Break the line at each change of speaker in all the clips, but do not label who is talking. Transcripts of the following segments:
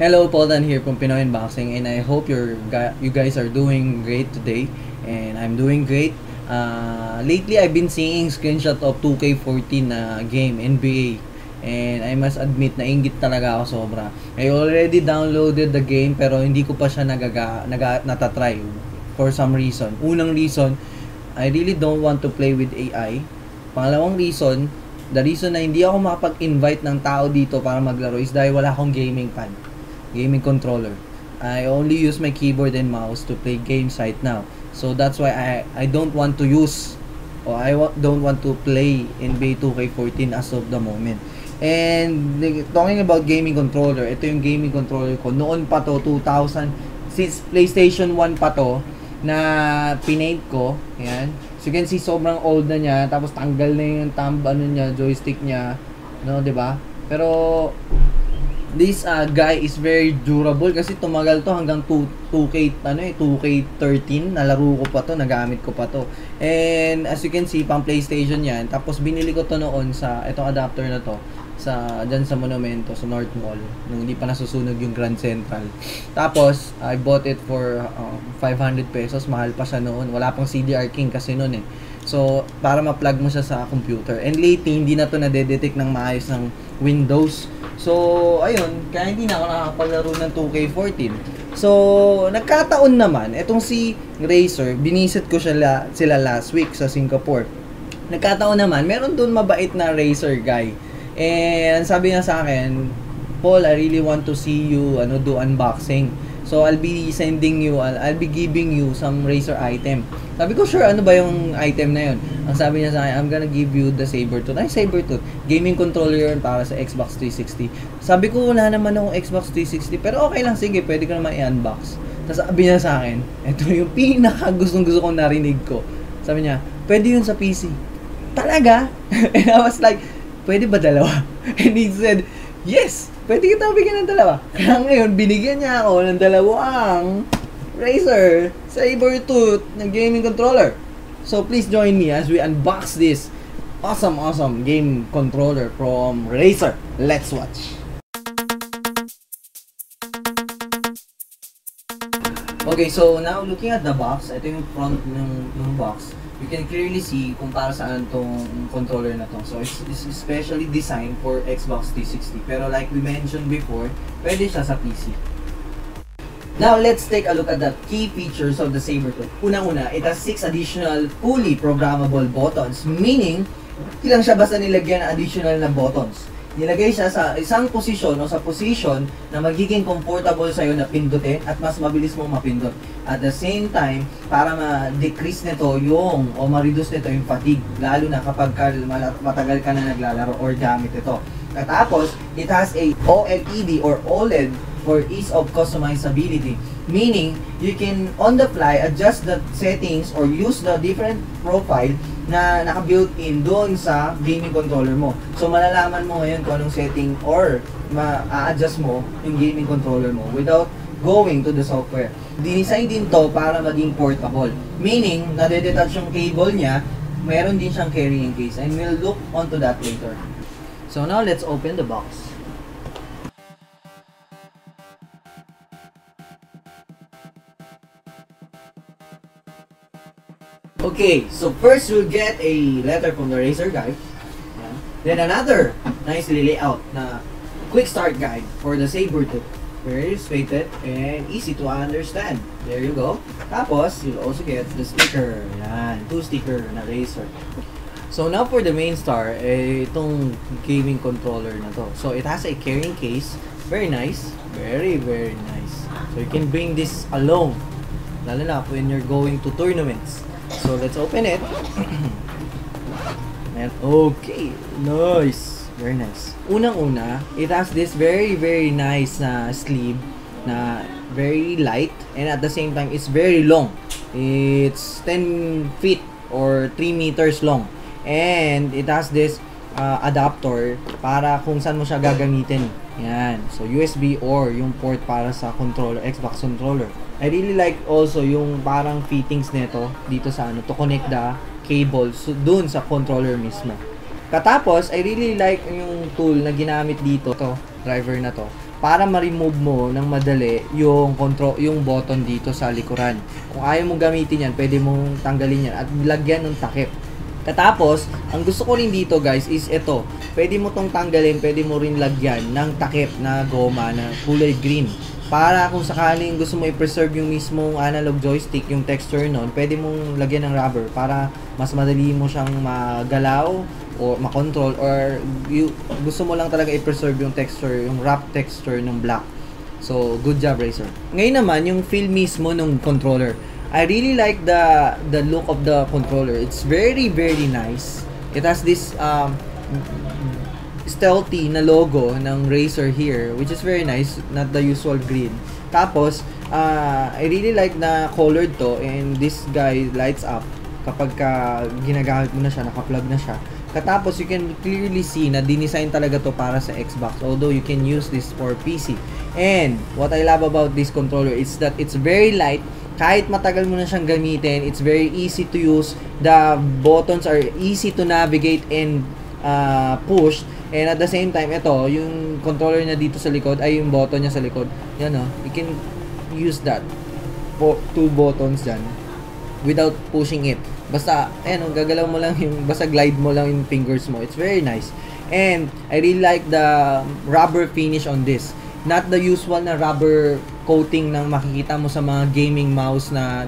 Hello, Paul here from Pinoy Unboxing, and I hope you guys are doing great today, and I'm doing great. Lately, I've been seeing screenshot of 2K14 na game, NBA, and I must admit na inggit talaga ako sobra. I already downloaded the game pero hindi ko pa siya natatry for some reason. Unang reason, I really don't want to play with AI. Pangalawang reason, the reason na hindi ako makapag-invite ng tao dito para maglaro is dahil wala akong gaming controller. I only use my keyboard and mouse to play games right now. So that's why I don't want to use or don't want to play NBA 2K14 as of the moment. And talking about gaming controller, ito yung gaming controller ko. Noon pa to, 2000, since PlayStation 1 pa to, na pinaint ko. Yan. So you can see sobrang old na niya, tapos tanggal na yung joystick niya, no, 'di ba? Pero this guy is very durable kasi tumagal to hanggang 2K13, nalaro ko pa to, nagamit ko pa to. And as you can see, pang PlayStation 'yan. Tapos binili ko to noon sa itong adapter na to dyan sa Monumento, sa North Mall, nung hindi pa nasusunog yung Grand Central. Tapos I bought it for 500 pesos, mahal pa siya noon. Wala pang CDR King kasi noon eh. So para ma-plug mo siya sa computer. And lately hindi na to nade-detect ng maayos ng Windows. So ayun, kaya hindi na ako nakakapaglaro ng 2K14. So nagkataon naman, etong si Razer, binisit ko sila last week sa Singapore. Nagkataon naman, meron doon mabait na Razer guy. And sabi niya sa akin, Paul, I really want to see you do unboxing. So I'll be giving you some Razer item. Sabi ko, sure, ano ba yung item na yun? Ang sabi niya sa akin, I'm gonna give you the Sabertooth. Ay, Sabertooth. Gaming controller yun para sa Xbox 360. Sabi ko, wala naman akong Xbox 360. Pero okay lang, sige, pwede ko naman i-unbox. Tapos sabi niya sa akin, ito yung pinaka gusto kong narinig ko. Sabi niya, pwede yun sa PC. Talaga? And I was like, pwede ba dalawa? And he said, yes, pwede kita bigyan ng dalawa. Kaya ngayon, binigyan niya ako ng dalawang Razer Sabertooth na gaming controller. So please join me as we unbox this awesome game controller from Razer. Let's watch. Okay, so now looking at the box, ito yung front ng box. You can clearly see kung para saan tong controller na to. So it's especially designed for Xbox 360. Pero like we mentioned before, pwede siya sa PC. Now let's take a look at the key features of the Sabertooth. Una-una, it has 6 additional fully programmable buttons, meaning ilang siya basta nilagyan ng additional na buttons. Nilagay siya sa isang posisyon o sa position na magiging comfortable sa'yo na pindutin at mas mabilis mong mapindot. At the same time, para ma-decrease nito o ma-reduce nito yung fatigue, lalo na kapag matagal ka na naglalaro or gamit ito. At tapos, it has a OLED or OLED for ease of customizability. Meaning, you can on the fly adjust the settings or use the different profile na naka-built-in doon sa gaming controller mo. So malalaman mo ngayon kung anong setting or ma-adjust mo yung gaming controller mo without going to the software. Dinesign din to para maging portable. Meaning, nade-detach yung cable niya, meron din siyang carrying case, and we'll look onto that later. So now let's open the box. Okay, so first we'll get a letter from the Razer guy. Then another nicely layout na quick start guide for the Sabertooth. Very straighted and easy to understand. There you go. Tapos, you'll also get the sticker. Yan, 2 sticker na Razer. So now for the main star, itong gaming controller na to. So it has a carrying case. Very nice. Very nice. So you can bring this along. Lalo na when you're going to tournaments. So let's open it. And okay, nice, very nice. Unang-una, it has this very nice na sleeve na very light, and at the same time it's very long. It's 10 feet or 3 meters long, and it has this adapter para kung saan mo siya gagamitin. Yan. So USB or yung port para sa controller, Xbox controller. I really like also yung parang fittings nito dito sa to connect the cables dun sa controller mismo. Katapos, I really like yung tool na ginamit dito, driver na to. para ma-remove mo ng madali yung control, yung button dito sa likuran. Kung ayaw mong gamitin yan, pwede mong tanggalin yan at lagyan ng takip. Katapos, ang gusto ko rin dito guys is ito. Pwede mo tong tanggalin, pwede mo rin lagyan ng takip na goma na kulay green. Para kung sakaling gusto mo i-preserve yung mismong analog joystick, yung texture nun, pwede mong lagyan ng rubber para mas madali mo siyang magalaw o makontrol, or gusto mo lang talaga i-preserve yung texture, yung wrap texture ng black. So, good job, Razer. Ngayon naman, yung feel mismo ng controller. I really like the look of the controller. It's very, very nice. It has this stealthy na logo ng Razer here, which is very nice, not the usual green. Tapos, I really like na colored to, and this guy lights up kapag ginagamit mo na siya, naka-plug na siya. Katapos, you can clearly see na dinesign talaga to para sa Xbox, although you can use this for PC. And what I love about this controller is that it's very light. Kahit matagal mo na siyang gamitin, it's very easy to use. The buttons are easy to navigate and push. And at the same time, ito, yung controller niya dito sa likod, ay yung button niya sa likod. Yan o, you can use that. Two buttons dyan without pushing it. Basta, ayan, gagalaw mo lang yung, basta glide mo lang yung fingers mo. It's very nice. And I really like the rubber finish on this. Not the usual na rubber coating ng makikita mo sa mga gaming mouse na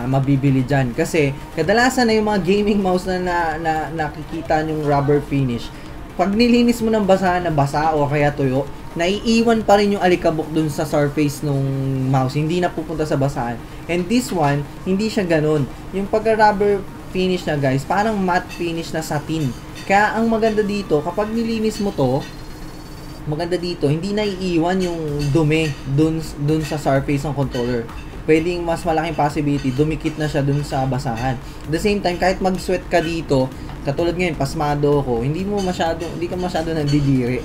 mabibili dyan. Kasi, kadalasan na yung mga gaming mouse na nakikita yung rubber finish, pag nilinis mo ng basa na basa o kaya tuyo, naiiwan pa rin yung alikabok dun sa surface nung mouse. Hindi na pupunta sa basahan. And this one, hindi siya ganun. Yung pagka-rubber finish na guys, parang matte finish na satin. Kaya ang maganda dito, kapag nilinis mo to, maganda dito, hindi naiiwan yung dumi dun sa surface ng controller. Pwedeng mas malaking possibility, dumikit na siya dun sa basahan. At the same time, kahit mag-sweat ka dito, katulad ngayon, pasmado ko, hindi ka masyado nandidiri.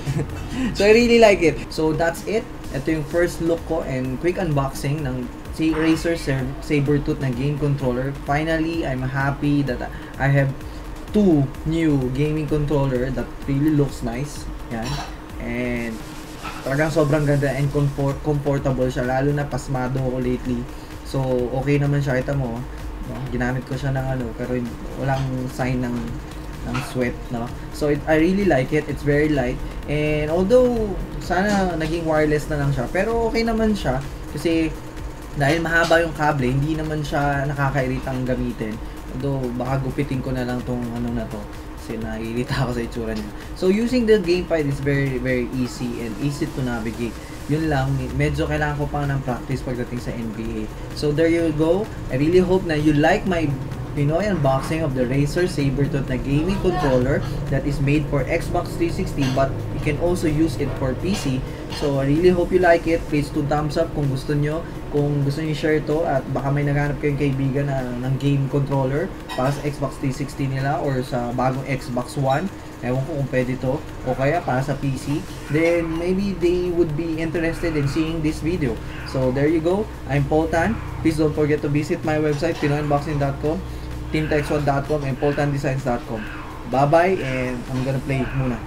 So, I really like it. So, that's it. Ito yung first look ko and quick unboxing ng Razer Sabertooth na game controller. Finally, I'm happy that I have two new gaming controller that really looks nice. Yan. And talagang sobrang ganda and comfortable siya, lalo na pasmado ako lately. So, okay naman siya. Kita mo, no? Ginamit ko siya ng pero walang sign ng sweat, no? So, I really like it. It's very light. And although, sana naging wireless na lang siya, pero okay naman siya. Kasi, dahil mahaba yung kable, hindi naman siya nakakairitang gamitin. Although, baka gupitin ko na lang tong na to. Kasi nakikita ako sa itsura niya. So, using the gamepad is very, very easy and easy to navigate. Yun lang, medyo kailangan ko pang ng practice pagdating sa NBA. So, there you go. I really hope na you like my Pinoy unboxing of the Razer Sabertooth na gaming controller that is made for Xbox 360, but you can also use it for PC. So, I really hope you like it. Please do thumbs up kung gusto nyo. Kung gusto nyo share to, at baka may naghanap kayong kaibigan ng game controller para sa Xbox 360 nila or sa bagong Xbox One. Ewan ko kung pwede to, o kaya para sa PC. Then, maybe they would be interested in seeing this video. So, there you go. I'm Paul Tan. Please don't forget to visit my website, pinoyunboxing.com, teamtexone.com, and paultandesigns.com. Bye-bye, and I'm gonna play muna.